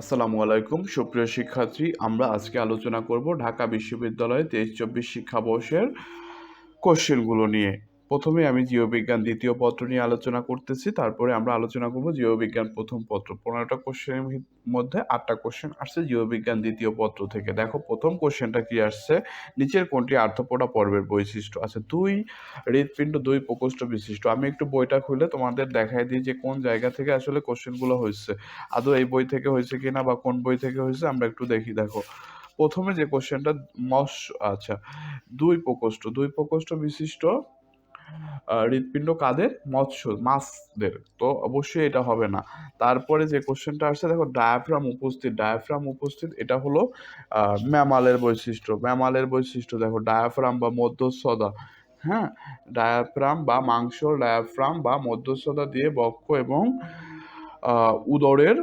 আসসালামু আলাইকুম সুপ্রিয় শিক্ষার্থী, আমরা আজকে আলোচনা করব ঢাকা বিশ্ববিদ্যালয়ে 23-24 শিক্ষাবর্ষের কোশ্চেনগুলো নিয়ে। প্রথমে আমি জীববিজ্ঞান দ্বিতীয় পত্র নিয়ে আলোচনা করতেছি, তারপরে আমরা আলোচনা করব জীববিজ্ঞান প্রথম পত্র। 15টা কোশ্চেনের মধ্যে 8টা কোশ্চেন আসছে জীববিজ্ঞান দ্বিতীয় পত্র থেকে। দেখো প্রথম কোশ্চেনটা কি আসছে, নিচের কোনটি আর্থপোডা পর্বের বৈশিষ্ট্য? আচ্ছা, দুই হৃৎপিণ্ড, দুই প্রকোষ্ঠ বিশিষ্ট। আমি একটু বইটা খুলে তোমাদের দেখাই দিই যে কোন জায়গা থেকে আসলে কোশ্চেনগুলো হয়েছে, আদৌ এই বই থেকে হয়েছে কিনা বা কোন বই থেকে হয়েছে আমরা একটু দেখি। দেখো প্রথমে যে কোশ্চেনটা আচ্ছা, দুই প্রকোষ্ঠ বিশিষ্ট হৃৎপিণ্ড কাদের? মাছদের, তো অবশ্যই এটা হবে না। তারপরে যে কোশ্চেনটা আসছে, দেখো ডায়াফ্রাম উপস্থিত, এটা হলো ম্যামালের বৈশিষ্ট্য। দেখো ডায়াফ্রাম বা মধ্যস্থতা, হ্যাঁ, ডায়াফ্রাম বা মধ্যস্থতা দিয়ে বক্ষ এবং উদরের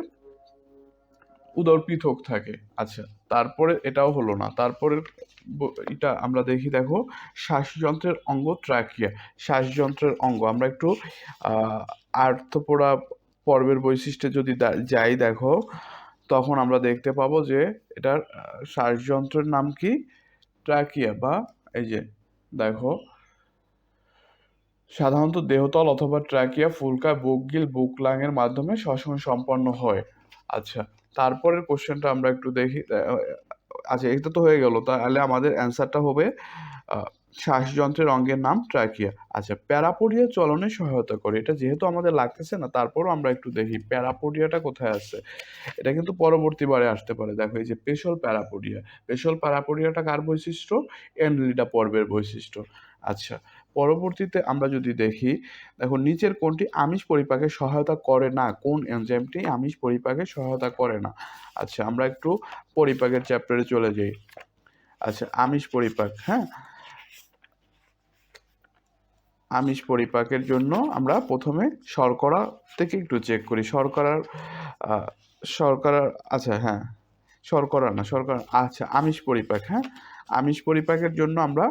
উদর পৃথক থাকে। আচ্ছা, তারপরে এটাও হলো না। তারপরে এটা আমরা দেখি, দেখো শ্বাসযন্ত্রের অঙ্গ ট্রাকিয়া। শ্বাসযন্ত্রের অঙ্গ আমরা একটু আর্থপোড়া পর্বের বৈশিষ্ট্যে যদি যাই, দেখো তখন আমরা দেখতে পাবো যে এটার শ্বাসযন্ত্রের নাম কি? ট্রাকিয়া। বা এই যে দেখো, সাধারণত দেহতল অথবা ট্রাকিয়া, ফুলকা, বুকগিল, বুকলাং এর মাধ্যমে শ্বসন সম্পন্ন হয়। আচ্ছা, তারপরের কোশ্চেনটা আমরা একটু দেখি। আচ্ছা, এটা তো হয়ে গেল, তাহলে আমাদের অ্যান্সারটা হবে আহ, শ্বাসযন্ত্রের অঙ্গের নাম ট্রাকিয়া। আচ্ছা, প্যারাপোডিয়া চলনে সহায়তা করে, এটা যেহেতু আমাদের লাগতেছে না তারপরও আমরা একটু দেখি প্যারাপোডিয়াটা কোথায় আছে। এটা কিন্তু পরবর্তী বারে আসতে পারে। দেখো এই যে পেশল প্যারাপোডিয়াটা কার বৈশিষ্ট্য? এনলিডা পর্বের বৈশিষ্ট্য। আচ্ছা, পরবর্তীতে আমরা যদি দেখি, দেখো নিচের কোনটি আমিষ পরিপাকে সহায়তা করে না? কোন এনজাইমটি আমিষ পরিপাকে সহায়তা করে না? আচ্ছা, আমরা একটু পরিপাকের চ্যাপ্টারে চলে যাই। আচ্ছা, আমিষ পরিপাক, হ্যাঁ, আমিষ পরিপাকের জন্য আমরা প্রথমে শর্করা থেকে একটু চেক করি। আহ, শর্করার আচ্ছা হ্যাঁ, আচ্ছা, আমিষ পরিপাক, হ্যাঁ, আমিষ পরিপাকের জন্য আমরা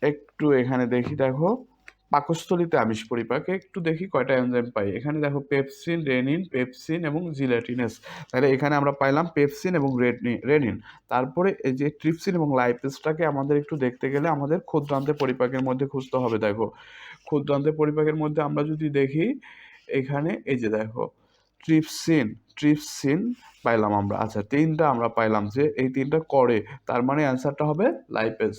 একটু এখানে দেখি। দেখো পাকস্থলীতে আমিষ পরিপাকে একটু দেখি কয়টা এনজাইম পাই। এখানে দেখো পেপসিন এবং জিলেটিনেস। তাহলে এখানে আমরা পাইলাম পেপসিন এবং রেনিন। তারপরে এই যে ট্রিপসিন এবং লাইপেসটাকে আমাদের একটু দেখতে গেলে আমাদের ক্ষুদ্রান্তে পরিপাকের মধ্যে খুঁজতে হবে। দেখো ক্ষুদ্রান্তে পরিপাকের মধ্যে আমরা যদি দেখি, এখানে এই যে দেখো ট্রিপসিন ট্রিপসিন পাইলাম আমরা। আচ্ছা, তিনটা আমরা পাইলাম যে এই তিনটা করে, তার মানে অ্যান্সারটা হবে লাইপেস।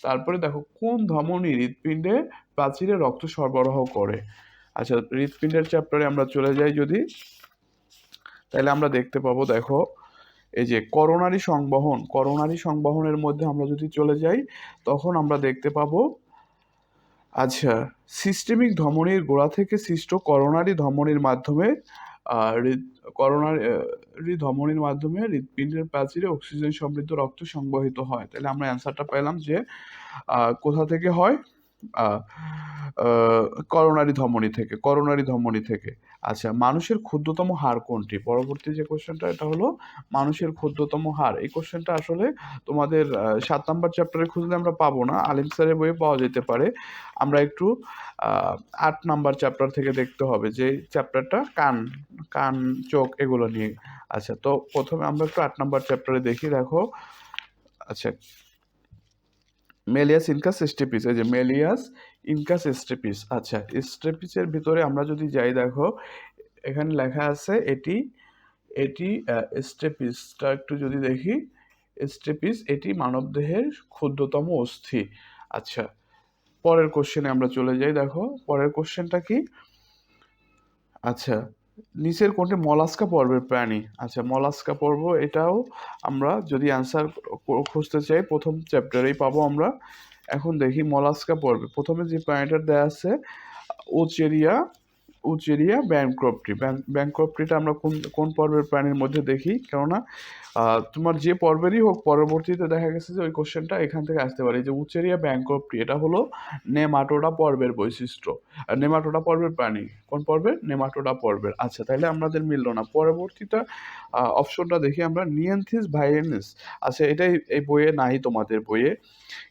তারপরে দেখো কোন ধমনী হৃৎপিণ্ডে প্রাচীরে রক্ত সরবরাহ করে? আচ্ছা, হৃৎপিণ্ডের চ্যাপ্টারে আমরা চলে যাই যদি, তাহলে আমরা দেখতে পাবো, দেখো এই যে করোনারি সংবহনের মধ্যে আমরা যদি চলে যাই, তখন আমরা দেখতে পাবো, আচ্ছা, সিস্টেমিক ধমনীর গোড়া থেকে সৃষ্ট করোনারি ধমনীর মাধ্যমে করোনারি ধমনীর মাধ্যমে হৃৎপিণ্ডের প্রাচীরে অক্সিজেন সমৃদ্ধ রক্ত সংবহিত হয়। তাহলে আমরা অ্যান্সারটা পেলাম যে কোথা থেকে হয়? আহ, আহ, করোনারি ধমনী থেকে। আচ্ছা, মানুষের ক্ষুদ্রতম হাড় কোনটি? পরবর্তী যে কোশ্চেনটা, এটা হলো মানুষের ক্ষুদ্রতম হাড়। এই কোশ্চেনটা আসলে তোমাদের 7 নম্বর চ্যাপ্টারে খুঁজলে আমরা পাবো না, আলিম স্যারের বইয়ে পাওয়া যেতে পারে। আমরা একটু 8 নম্বর চ্যাপ্টার থেকে দেখতে হবে, যে চ্যাপ্টারটা কান কান চোখ এগুলো নিয়ে। আচ্ছা, তো প্রথমে আমরা একটু 8 নম্বর চ্যাপ্টারে দেখি। দেখো আচ্ছা, মেলিয়াস ইনকাস স্টেপিস, এই যে মেলিয়াস ইনকাস স্টেপিস। আচ্ছা, স্টেপিসের ভিতরে আমরা যদি যাই, দেখো এখানে লেখা আছে এটি এটি স্টেপিসটা একটু যদি দেখি, স্টেপিস এটি মানবদেহের ক্ষুদ্রতম অস্থি। আচ্ছা, পরের কোশ্চেনে আমরা চলে যাই। দেখো পরের কোশ্চেনটা কি? আচ্ছা, নিচের কোনটি মলাস্কা পর্বের প্রাণী? আচ্ছা, মলাস্কা পর্ব, এটাও আমরা যদি অ্যান্সার খুঁজতে চাই প্রথম চ্যাপ্টারেই পাবো আমরা। এখন দেখি মলাস্কা পর্বে প্রথমে যে প্রাণীটার দেয়া আছে, ওচেরিয়া ব্যাংক্রপ্টিটা আমরা কোন কোন পর্বের প্রাণীর মধ্যে দেখি, কেননা তোমার যে পর্বেরই হোক পরবর্তীতে দেখা গেছে যে ওই কোশ্চেনটা এখান থেকে আসতে পারে। যে উচেরিয়া ব্যাংক্রপ্টি, এটা হলো নেমাটোডা পর্বের বৈশিষ্ট্য, নেমাটোডা পর্বের প্রাণী। কোন পর্বের? নেমাটোডা পর্বের। আচ্ছা, তাহলে আমাদের মিললো না। পরবর্তীটা অপশনটা দেখি আমরা, নিয়েনথিস ভাইরেনিস। আচ্ছা, এটাই এই বইয়ে নাই, তোমাদের বইয়ে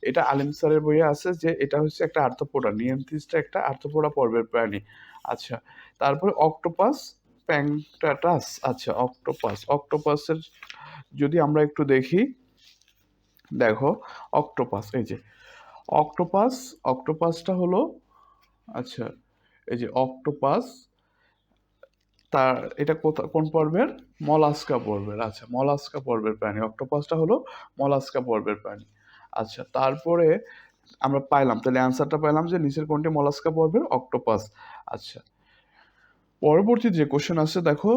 এটা আলিম স্যারের বইয়ে আছে যে এটা হচ্ছে একটা আর্থ্রোপোডা, নিয়েনথিসটা একটা আর্থ্রোপোডা পর্বের প্রাণী। আচ্ছা, তারপরে অক্টোপাস প্যাংটাটাস, আচ্ছা অক্টোপাস। অক্টোপাসের যদি আমরা একটু দেখি, দেখো অক্টোপাস, এই যে অক্টোপাস, অক্টোপাসটা হলো, আচ্ছা এই যে অক্টোপাস, তার এটা কোন পর্বের? মলাস্কা পর্বের। আচ্ছা মলাস্কা পর্বের প্রাণী, অক্টোপাসটা হলো মলাস্কা পর্বের প্রাণী। আচ্ছা তারপরে আমরা পাইলাম, তাহলে অ্যান্সারটা পাইলাম যে নিচের কোনটি মলাস্কা পর্বের? অক্টোপাস। আচ্ছা পরবর্তী যে কোশ্চেন আছে দেখো,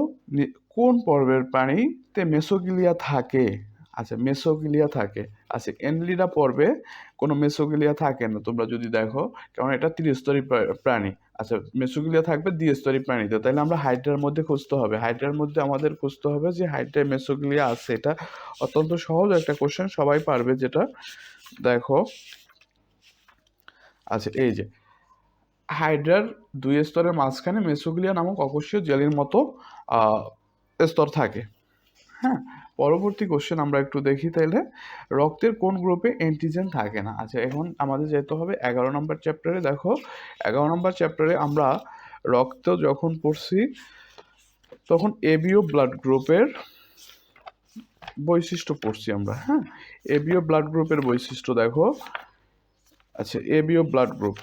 কোন পর্বের প্রাণীতে মেসোগিলিয়া থাকে? আচ্ছা মেসোগিলিয়া থাকে। আচ্ছা এনলিডা পর্বে কোনো মেসোগিলিয়া থাকে না, তোমরা যদি দেখো, কারণ এটা ত্রিস্তরী প্রাণী। আচ্ছা মেসোগিলিয়া থাকবে দ্বিস্তরী প্রাণীতে, তাহলে আমরা হাইড্রার মধ্যে খুঁজতে হবে, হাইড্রার মধ্যে আমাদের খুঁজতে হবে যে হাইড্রায় মেসোগিলিয়া আছে। এটা অত্যন্ত সহজ একটা কোশ্চেন, সবাই পারবে যেটা। দেখো আচ্ছা এই যে হাইড্রার দুই স্তরের মাঝখানে মেসোগ্লিয়া নামক অকোষীয় জেলির মতো স্তর থাকে। হ্যাঁ, পরবর্তী কোশ্চেন আমরা একটু দেখি তাইলে, রক্তের কোন গ্রুপে অ্যান্টিজেন থাকে না? আচ্ছা এখন আমাদের যেতে হবে 11 নম্বর চ্যাপ্টারে। দেখো 11 নম্বর চ্যাপ্টারে আমরা রক্ত যখন পড়ছি তখন এবিও ব্লাড গ্রুপের বৈশিষ্ট্য পড়ছি আমরা। হ্যাঁ, এবিও ব্লাড গ্রুপের বৈশিষ্ট্য দেখো। আচ্ছা ABO blood group,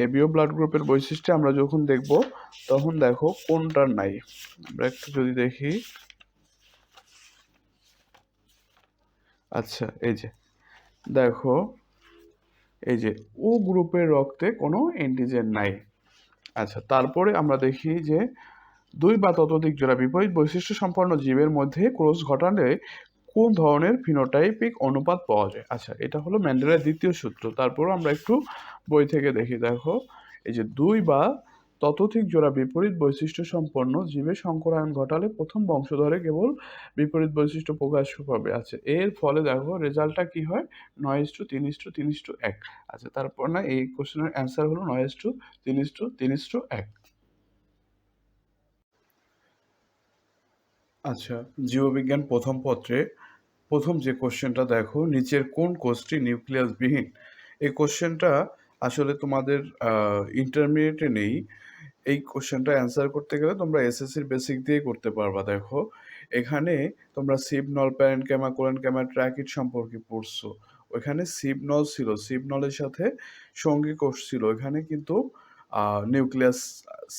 ABO blood গ্রুপের বৈশিষ্ট্য আমরা যখন দেখব তখন দেখো কোনটার নাই। আমরা একটু যদি দেখি, আচ্ছা এই যে দেখো, এই যে ও গ্রুপের রক্তে কোনো অ্যান্টিজেন নাই। আচ্ছা তারপরে আমরা দেখি যে দুই বা ততোধিক জোড়া বিপরীত বৈশিষ্ট্য সম্পন্ন জীবের মধ্যে ক্রস ঘটালে কোন ধরনের ফিনোটাইপিক অনুপাত পাওয়া যায়? আচ্ছা এটা হলো ম্যান্ডেলার দ্বিতীয় সূত্র। তারপর আমরা একটু বই থেকে দেখি, দেখো এই যে দুই বা ততোধিক জোড়া বিপরীত বৈশিষ্ট্য সম্পন্ন জীবে সংকরায়ন ঘটালে প্রথম বংশধরে কেবল বিপরীত বৈশিষ্ট্য প্রকাশ পাবে। আচ্ছা এর ফলে দেখো রেজাল্টটা কি হয়? 9:3:3:1। আচ্ছা তারপর না এই কোশ্চেনের অ্যান্সার হলো 9:3:3:1। আচ্ছা জীববিজ্ঞান প্রথম পত্রে প্রথম যে কোশ্চেনটা দেখো, নিচের কোন কোষটি নিউক্লিয়াসবিহীন? এই কোশ্চেনটা আসলে তোমাদের ইন্টারমিডিয়েটে নেই। এই কোশ্চেনটা অ্যান্সার করতে গেলে তোমরা এসএসসির বেসিক দিয়ে করতে পারবা। দেখো এখানে তোমরা সিব নল প্যারেনকাইমা কোলেনকাইমা ট্র্যাকিড সম্পর্কে পড়ছো, ওইখানে সিব নল ছিল, সিব নলের সাথে সঙ্গী কোষ ছিল, এখানে কিন্তু নিউক্লিয়াস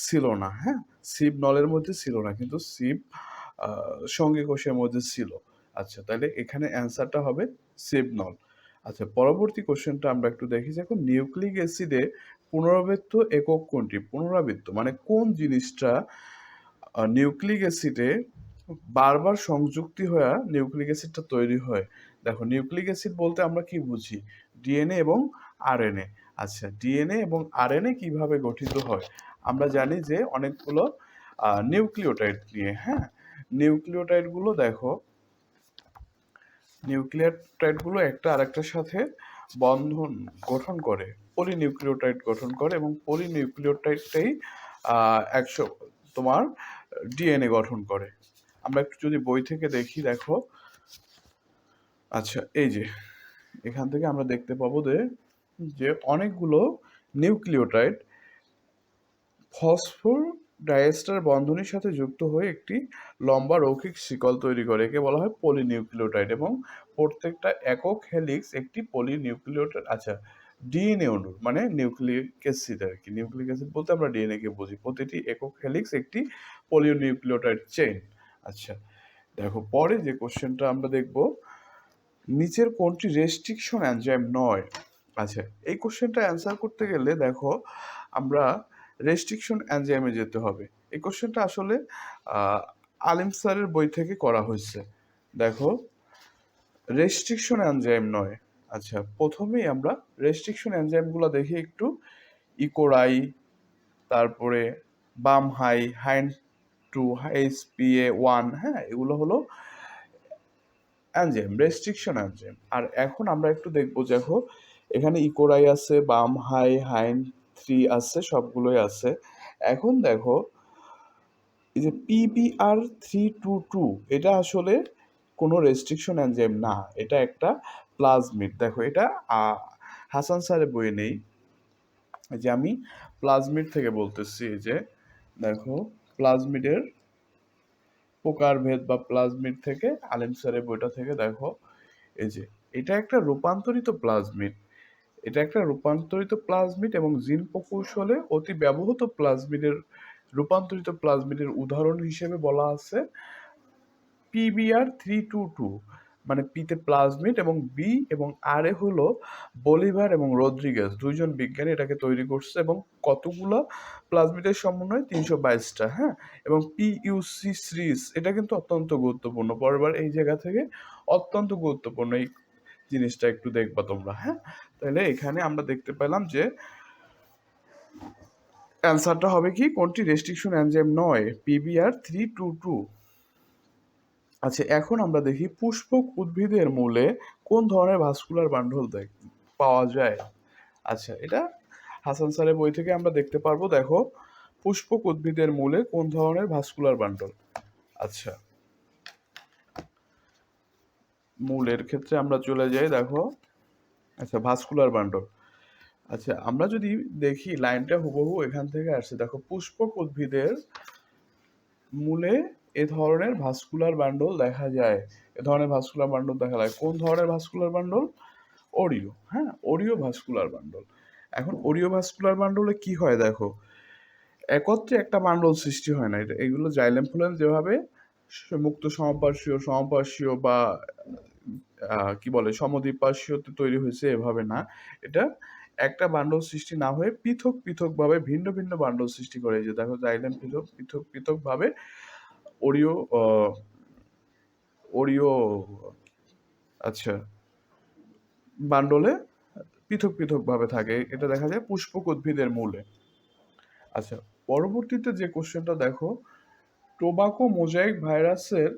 ছিল না। হ্যাঁ, সিব নলের মধ্যে ছিল না, কিন্তু সিব সঙ্গী কোষের মধ্যে ছিল। আচ্ছা তাহলে এখানে অ্যান্সারটা হবে সিব নল। আচ্ছা পরবর্তী কোশ্চেনটা আমরা একটু দেখি, দেখো নিউক্লিক অ্যাসিডে পুনরাবৃত্ত একক কোনটি? পুনরাবৃত্ত মানে কোন জিনিসটা নিউক্লিক অ্যাসিডে বারবার সংযুক্তি হয়ে নিউক্লিক অ্যাসিডটা তৈরি হয়? দেখো নিউক্লিক অ্যাসিড বলতে আমরা কি বুঝি? ডিএনএ এবং আরএনএ। আচ্ছা ডিএনএ এবং আরএনএ কিভাবে গঠিত হয়? আমরা জানি যে অনেকগুলো নিউক্লিওটাইড নিয়ে। হ্যাঁ, নিউক্লিওটাইডগুলো দেখো, নিউক্লিওটাইডগুলো একটা আরেকটার সাথে বন্ধন গঠন করে, পলিনিউক্লিওটাইড গঠন করে, এবং পলিনিউক্লিওটাইডটাই একশো তোমার ডিএনএ গঠন করে। আমরা একটু যদি বই থেকে দেখি, দেখো আচ্ছা এই যে এখান থেকে আমরা দেখতে পাবো যে অনেকগুলো নিউক্লিওটাইড ফসফোর ডাইএস্টার বন্ধনীর সাথে যুক্ত হয়ে একটি লম্বা রৈখিক শিকল তৈরি করে, একে বলা হয় পলিনিউক্লিওটাইড, এবং প্রত্যেকটা একক হেলিক্স একটি পলিনিউক্লিওটাইড। আচ্ছা ডিএনএ অণু মানে নিউক্লিক অ্যাসিড আর কি, নিউক্লিক অ্যাসিড বলতে আমরা ডিএনএ কে বুঝি, প্রতিটি একক হেলিক্স একটি পলিনিউক্লিওটাইড চেইন। আচ্ছা দেখো পরে যে কোশ্চেনটা আমরা দেখব, নিচের কোনটি রেস্ট্রিকশন এনজাইম নয়? আচ্ছা এই কোশ্চেনটা অ্যান্সার করতে গেলে দেখো আমরা রেস্ট্রিকশন এনজাইমে যেতে হবে। এই কোশ্চেনটা আসলে আলিম স্যারের বই থেকে করা হয়েছে। দেখো রেস্ট্রিকশন এনজাইম নয়। আচ্ছা প্রথমেই আমরা রেস্ট্রিকশন এনজাইমগুলো দেখি একটু, ইকোরাই, তারপরে বাম হাই, হাইন টু, HPA1। হ্যাঁ এগুলো হলো এনজাইম, রেস্ট্রিকশন এনজাইম। আর এখন আমরা একটু দেখবো, দেখো এখানে ইকোরাই আছে, বাম হাই, হাইন 3 আছে, সবগুলোই আছে। এখন দেখো এই যে PBr322 এটা আসলে কোনো রেস্ট্রিকশন এনজাইম না, এটা একটা প্লাজমিড। দেখো এটা হাসান স্যারের বইয়ে নেই, যে আমি প্লাজমিড থেকে বলতেছি। এই যে দেখো প্লাজমিডের প্রকারভেদ বা প্লাজমিড থেকে আলেম স্যারের বইটা থেকে দেখো, এই যে এটা একটা রূপান্তরিত প্লাজমিড, এটা একটা রূপান্তরিত প্লাজমিড এবং জিন প্রকৌশলে অতি ব্যবহৃত প্লাজমিডের রূপান্তরিত প্লাজমিডের উদাহরণ হিসেবে বলা আছে PBr322, মানে পিতে প্লাজমিড এবং বি এবং আর এ হলো বলিভার এবং রদ্রিগেজ, দুইজন বিজ্ঞানী এটাকে তৈরি করছে এবং কতগুলো প্লাজমিডের সমন্বয় 322টা, হ্যাঁ। এবং PUC সিরিজ এটা কিন্তু অত্যন্ত গুরুত্বপূর্ণ, পরেরবার এই জায়গা থেকে অত্যন্ত গুরুত্বপূর্ণ এই জিনিসটা একটু দেখবা তোমরা, হ্যাঁ। তাহলে এখানে আমরা দেখতে পেলাম যে অ্যান্সারটা হবে কি, কোনটি রেস্ট্রিকশন এনজাইম নয়, PBr322। আচ্ছা, এখন আমরা দেখি পুষ্পক উদ্ভিদের মূলে কোন ধরনের ভাস্কুলার বান্ডল পাওয়া যায়। আচ্ছা, এটা হাসান স্যারের বই থেকে আমরা দেখতে পারবো। দেখো, পুষ্পক উদ্ভিদের মূলে কোন ধরনের ভাস্কুলার বান্ডল। আচ্ছা, মূলের ক্ষেত্রে আমরা চলে যাই, দেখো, আচ্ছা ভাস্কুলার বান্ডল। আচ্ছা, আমরা যদি দেখি লাইনটা হুবহু এখান থেকে আসছে, দেখো পুষ্পক উদ্ভিদের মূলে এ ধরনের ভাস্কুলার বান্ডল দেখা যায়, এ ধরনের ভাস্কুলার বান্ডল দেখা যায়। কোন ধরনের ভাস্কুলার বান্ডল? ওরিও, হ্যাঁ, ওরিও ভাস্কুলার বান্ডল। এখন ওরিও ভাস্কুলার বান্ডলে কি হয় দেখো, একত্রে একটা বান্ডল সৃষ্টি হয় না, এটা এগুলো জাইলেম ফ্লোয়েম যেভাবে মুক্ত সমপার্শ্বীয় বা কি বলে সমদ্বিপার্শ্বীয়তে তৈরি হয়েছে, এভাবে না, এটা একটা বান্ডল সৃষ্টি না হয়ে পৃথক পৃথক ভাবে ভিন্ন ভিন্ন বান্ডল সৃষ্টি করে। যে দেখো, জাইলেম পৃথক পৃথক পৃথক ভাবে ওরিও ওরিও আচ্ছা বান্ডলে পৃথক পৃথক ভাবে থাকে, এটা দেখা যায় পুষ্পক উদ্ভিদের মূলে। আচ্ছা, পরবর্তীতে যে কোশ্চেনটা দেখো, টোবাকো মোজাইক ভাইরাসের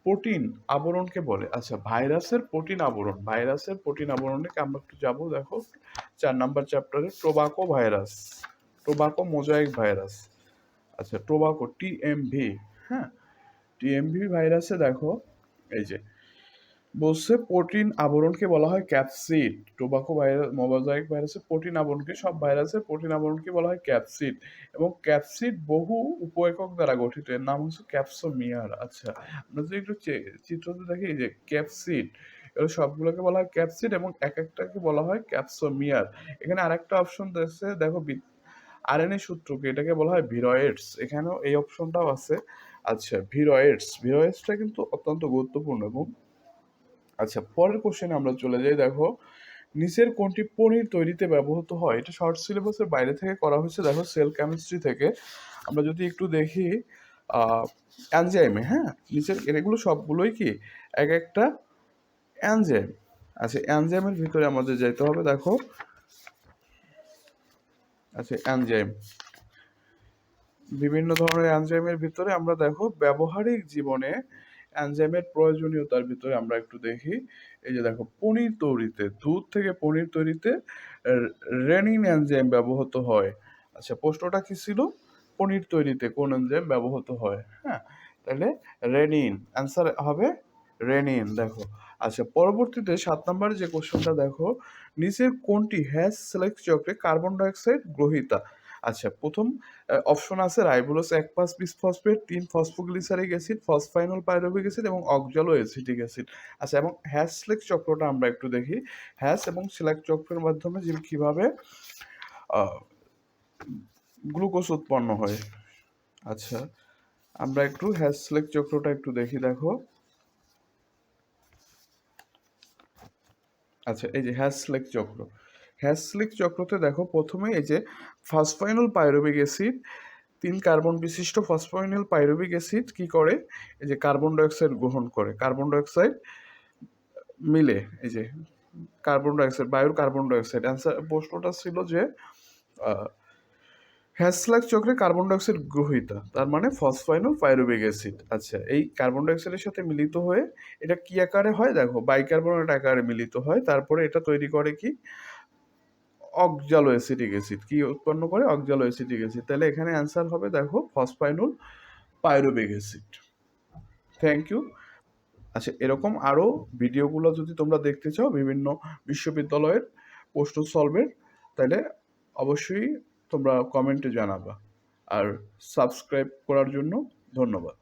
প্রোটিন আবরণকে বলে। আচ্ছা, ভাইরাসের প্রোটিন আবরণ, ভাইরাসের প্রোটিন আবরণে আমরা একটু যাবো। দেখো 4 নাম্বার চ্যাপ্টারে tobacco virus, tobacco mosaic virus. আচ্ছা, টোবাকো TMV, হ্যাঁ, TMV ভাইরাসে দেখো, এই যে বলছে প্রোটিন আবরণকে বলা হয় ক্যাপসিড। টোবাকো ভাইরাস, মোজাইক ভাইরাসের প্রোটিন আবরণকে, সব ভাইরাসের প্রোটিন আবরণকে বলা হয় ক্যাপসিড, এবং ক্যাপসিড বহু উপ-একক দ্বারা গঠিত, এর নাম হচ্ছে ক্যাপসোমিয়ার। আচ্ছা, আমরা যদি একটু চিত্রতে দেখি, যে ক্যাপসিড, এগুলো সবগুলোকে বলা হয় ক্যাপসিড এবং এক একটাকে বলা হয় ক্যাপসোমিয়ার। এখানে আরেকটা অপশন দিয়েছে দেখো, আরএনএ সূত্রকে, এটাকে বলা হয় ভিরয়েডস, এখানেও এই অপশনটাও আছে। আচ্ছা, ভিরয়েডসটা কিন্তু অত্যন্ত গুরুত্বপূর্ণ। এবং আচ্ছা, পরের কোশ্চেনে আমরা চলে যাই। দেখো, নিচের কোনটি পনির তৈরিতে ব্যবহৃত হয়? এটা শর্ট সিলেবাসের বাইরে থেকে করা হয়েছে। দেখো, সেল কেমিস্ট্রি থেকে আমরা যদি একটু দেখি এনজাইমে, হ্যাঁ, নিচের এগুলো সবগুলোই কি এক একটা এনজাইম। আচ্ছা, এনজাইমের ভিতরে আমাদের যেতে হবে। দেখো, আচ্ছা এনজাইম, বিভিন্ন ধরনের এনজাইমের ভিতরে আমরা দেখো ব্যবহারিক জীবনে এনজাইমের প্রয়োজনীয়তার ভিতরে আমরা একটু দেখি। এই যে দেখো, পনির তৈরিতে, দুধ থেকে পনির তৈরিতে রেনিন এনজাইম ব্যবহৃত হয়। আচ্ছা, প্রশ্নটা কি ছিল? পনির তৈরিতে কোন এনজাইম ব্যবহৃত হয়, হ্যাঁ, তাহলে রেনিন, অ্যান্সার হবে রেনিন। দেখো, আচ্ছা, পরবর্তীতে 7 নম্বরে যে কোশ্চেনটা দেখো, নিচের কোনটি হ্যাশ সিলেক্ট চক্রে কার্বন ডাইঅক্সাইড গ্রহীতা? আচ্ছা, প্রথম অপশন আছে ribulose 1,5 bisphosphate, 3 phosphoglyceric acid, phosphoenolpyruvic acid এবং অক্সালো অ্যাসিটিক অ্যাসিড। আচ্ছা, এবং হ্যাশ সিলেক্ট চক্রটা আমরা একটু দেখি, হ্যাশ এবং সিলেক্ট চক্রের মাধ্যমে যে কিভাবে গ্লুকোজ উৎপন্ন হয়। আচ্ছা, আমরা একটু হ্যাশ সিলেক্ট চক্রটা একটু দেখি। দেখো, আচ্ছা, এই যে হ্যাশ সিলেক্ট চক্র, হ্যাশ সিলেক্ট চক্রতে দেখো প্রথমে এই যে ফসফাইনল পাইরুভিক অ্যাসিড, 3 কার্বন বিশিষ্ট ফসফাইনল পাইরুভিক অ্যাসিড কি করে, এই যে কার্বন ডাইঅক্সাইড গ্রহণ করে, কার্বন ডাইঅক্সাইড মিলে, এই যে কার্বন ডাইঅক্সাইড, বায়ুর কার্বন ডাইঅক্সাইড। অ্যান্সার, প্রশ্নটা ছিল যে হ্যাসলাক চক্রে কার্বন ডাইঅক্সাইড গ্রহীতা, তার মানে ফসফাইনল পাইরুভিক অ্যাসিড। আচ্ছা, এই কার্বন ডাইঅক্সাইডের সাথে মিলিত হয়ে এটা কি আকারে হয়? দেখো, বাইকার্বনেট আকারে মিলিত হয়, তারপরে এটা তৈরি করে কি অক্সালো অ্যাসিটিক অ্যাসিড, কি উৎপন্ন করে? Oxaloacetic acid. তাহলে এখানে অ্যান্সার হবে দেখো phosphoenolpyruvic acid. Thank you. আচ্ছা, এরকম আরও ভিডিওগুলো যদি তোমরা দেখতে চাও বিভিন্ন বিশ্ববিদ্যালয়ের প্রশ্ন সলভের, তাহলে অবশ্যই তোমরা কমেন্টে জানাবা। আর সাবস্ক্রাইব করার জন্য ধন্যবাদ।